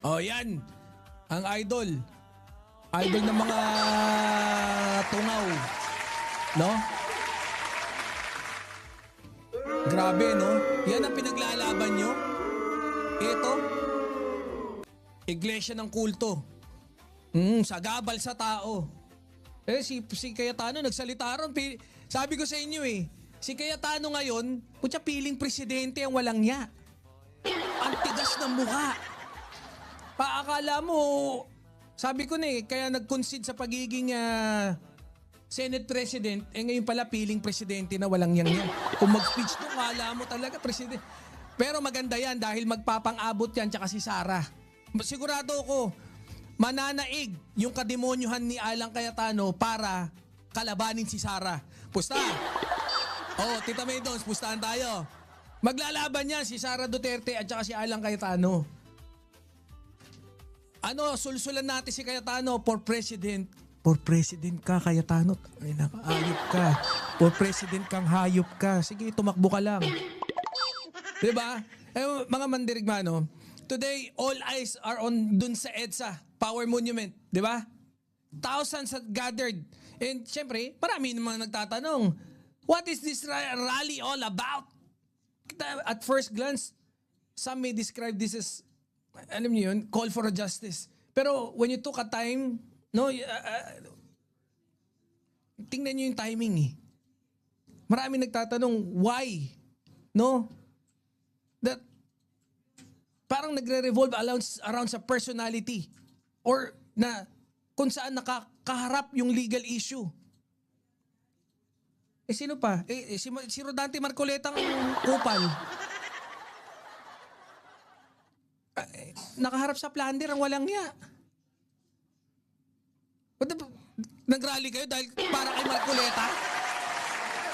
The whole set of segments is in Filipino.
Oh, yan. Ang idol. Idol ng mga tungaw. No? Grabe, no? Yan ang pinaglalaban nyo. Ito. Iglesia ng kulto. Sagabal sa tao. Si Cayetano nagsalita ron. Sabi ko sa inyo si Cayetano ngayon, putya piling presidente ang walang niya. Ang tigas ng mukha. Paakala mo, sabi ko kaya nag-concede sa pagiging Senate President, ngayon pala piling presidente na walang yang yan. Kung mag-speech mo, kala mo talaga presidente. Pero maganda yan dahil magpapang-abot yan tsaka si Sara. Sigurado ko, mananaig yung kademonyuhan ni Alan Cayetano para kalabanin si Sara. Pusta! Oh, Tita May Dons, pustahan tayo. Maglalaban yan si Sara Duterte at saka si Alan Cayetano. Sulsulan natin si Cayetano for president. For president ka, Cayetano. Ayop ka. For president kang hayop ka. Sige, tumakbo ka lang. Diba? Mga mandirigmano, today, all eyes are on dun sa EDSA, Power Monument. Diba? Thousands have gathered. And syempre, marami namang nagtatanong, what is this rally all about? At first glance, some may describe this as, alam niyo yun, call for justice. Pero when you took a time, tingnan niyo yung timing Marami nagtatanong, why? No? That parang nagre-revolve around sa personality or na kung saan nakakaharap yung legal issue. Sino pa? Si Rodante Marcoleta ang kupal. Nakaharap sa plunder ang walang niya. Nag-rally kayo dahil para kay Marcoleta?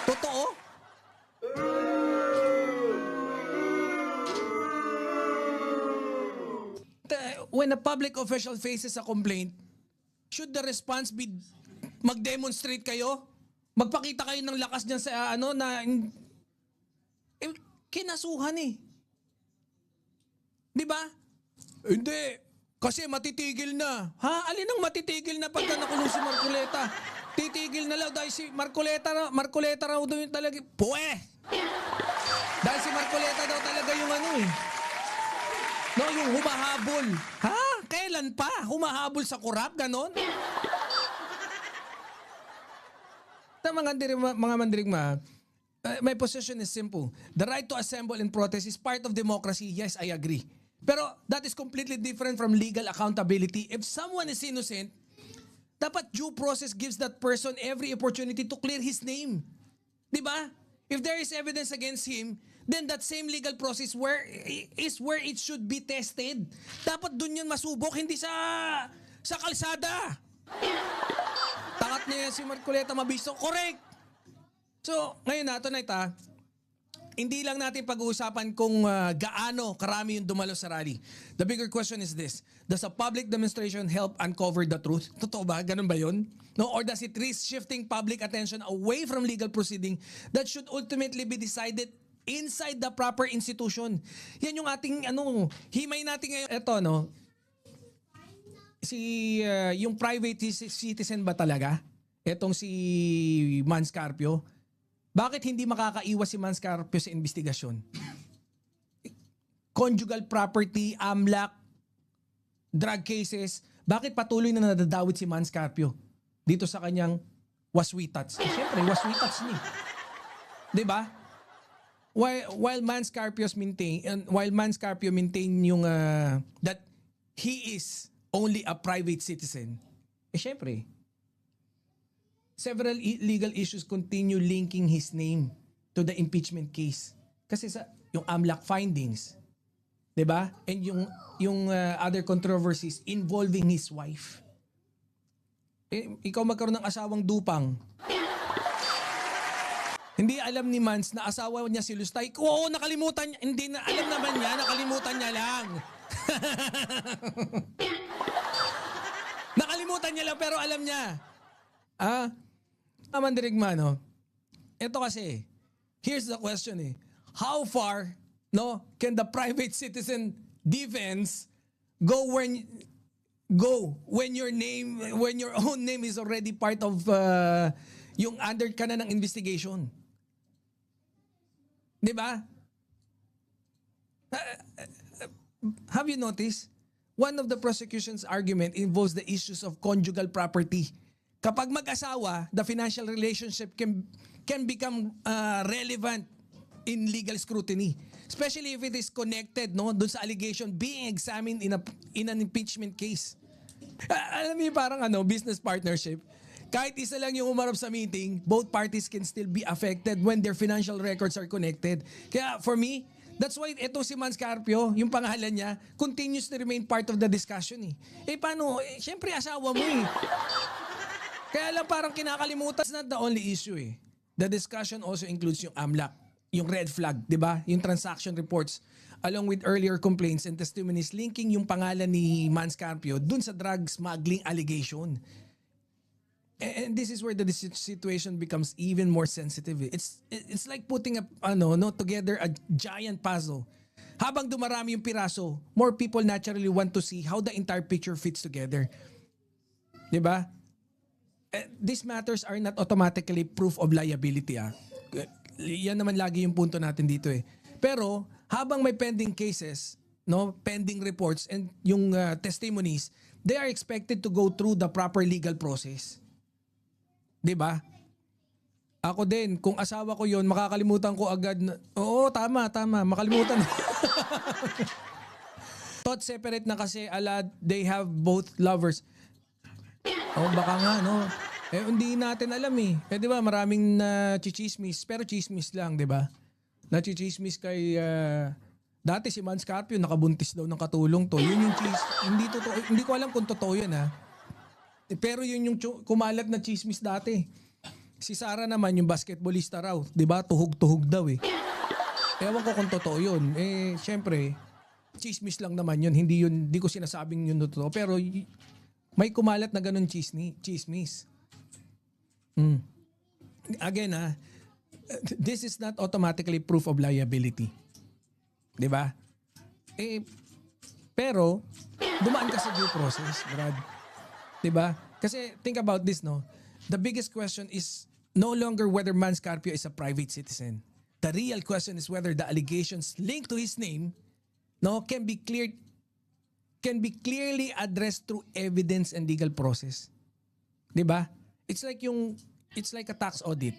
Totoo? When a public official faces a complaint, should the response be mag-demonstrate kayo? Magpakita kayo ng lakas niyan sa kinasuhan Di ba? Hindi. Kasi matitigil na. Ha? Alin ang matitigil na pagka nakulong si Marcoleta? Titigil na lang dahil si Marcoleta raw daw yung talaga. Dahil si Marcoleta daw talaga yung yung humahabol. Ha? Kailan pa? Humahabol sa korap? Ganon? Mga mandirigma, my position is simple. The right to assemble and protest is part of democracy. Yes, I agree. Pero that is completely different from legal accountability. If someone is innocent, dapat due process gives that person every opportunity to clear his name. Diba? If there is evidence against him, then that same legal process is where it should be tested. Dapat dun yun masubok, hindi sa kalsada. Takat niya si Marcoleta mabisto. Correct! So, ngayon tonight hindi lang natin pag-uusapan kung gaano karami yung dumalo sa rally. The bigger question is this. Does a public demonstration help uncover the truth? Totoo ba? Ganun ba yun? No? Or does it risk shifting public attention away from legal proceeding that should ultimately be decided inside the proper institution? Yan yung ating, himay natin ngayon. Ito, yung private citizen ba talaga? Etong si Mans Carpio? Bakit hindi makakaiwas si Mans Carpio sa investigasyon? Conjugal property, AMLAC, drug cases, bakit patuloy na nadadawit si Mans Carpio dito sa kanyang waswitats? Siyempre, waswitats niya. Diba? While Mans Carpio maintain yung that he is only a private citizen, syempre, several legal issues continue linking his name to the impeachment case. Kasi yung AMLAC findings, 'di ba? And yung other controversies involving his wife. Ikaw magkaroon ng asawang dupang. Hindi alam ni Mans na asawa niya si Lustay. Oo, nakalimutan niya. Hindi na alam naman niya, nakalimutan niya lang. Nakalimutan niya lang pero alam niya. Mandirigma, ito kasi, here's the question How far, can the private citizen defense when your own name is already part of yung under ka na ng investigation. 'Di ba? Have you noticed? One of the prosecution's argument involves the issues of conjugal property. Kapag mag-asawa, the financial relationship can become relevant in legal scrutiny, especially if it is connected doon sa allegation being examined in an impeachment case. Alam niyo parang business partnership. Kahit isa lang yung umarap sa meeting, both parties can still be affected when their financial records are connected. Kaya for me, that's why ito si Mans Carpio, yung pangalan niya, continues to remain part of the discussion eh. Paano? Siyempre asawa mo eh. Kaya lang parang kinakalimutan. That's not the only issue eh. The discussion also includes yung AMLAC, yung red flag, di ba? Yung transaction reports, along with earlier complaints and testimonies linking yung pangalan ni Mans Carpio dun sa drug smuggling allegation. And this is where the situation becomes even more sensitive. It's like putting together a giant puzzle. Habang dumarami yung piraso, more people naturally want to see how the entire picture fits together. 'Di ba? These matters are not automatically proof of liability. Yan naman lagi yung punto natin dito eh. Pero habang may pending cases, pending reports and yung testimonies, they are expected to go through the proper legal process. 'Di ba? Ako din, kung asawa ko 'yon, makakalimutan ko agad na, oo, tama, makalimutan. Thought separate na kasi they have both lovers. Baka nga, hindi natin alam eh. 'Di ba, maraming chichismis, pero chismis lang, 'di ba? Nachichismis kay dati si Mans Carpio nakabuntis daw ng katulong to. Yun yung hindi totoo, hindi ko alam kung totoo 'yan ha. Pero yun yung kumalat na chismis dati. Si Sarah naman yung basketballista raw, 'di ba? Tuhog-tuhog daw eh. Ewan ko kung totoo yun. Syempre, chismis lang naman yun. Hindi ko sinasabing yun totoo. Pero may kumalat na ganun chismis. Again this is not automatically proof of liability. 'Di ba? Pero dumaan ka sa due process, Brad. 'Di ba? Kasi think about this, the biggest question is no longer whether Mans Carpio is a private citizen. The real question is whether the allegations linked to his name can be clearly addressed through evidence and legal process. 'Di ba? It's like a tax audit.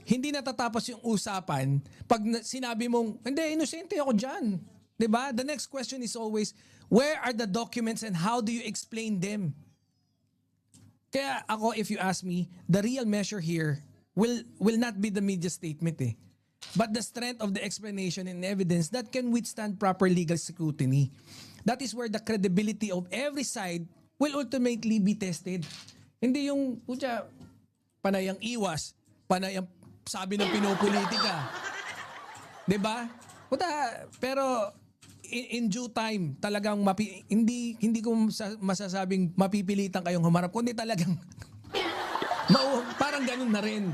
Hindi natatapos yung usapan pag sinabi mong, hindi, inosente ako dyan. 'Di ba? The next question is always, where are the documents and how do you explain them? Kaya ako, if you ask me, the real measure here will not be the media statement but the strength of the explanation and evidence that can withstand proper legal scrutiny. That is where the credibility of every side will ultimately be tested. Hindi yung, panayang iwas, panayang sabi ng pinopolitika. 'Di ba? Pero in due time, talagang hindi ko masasabing mapipilitan kayong humarap, kundi talagang parang ganun na rin.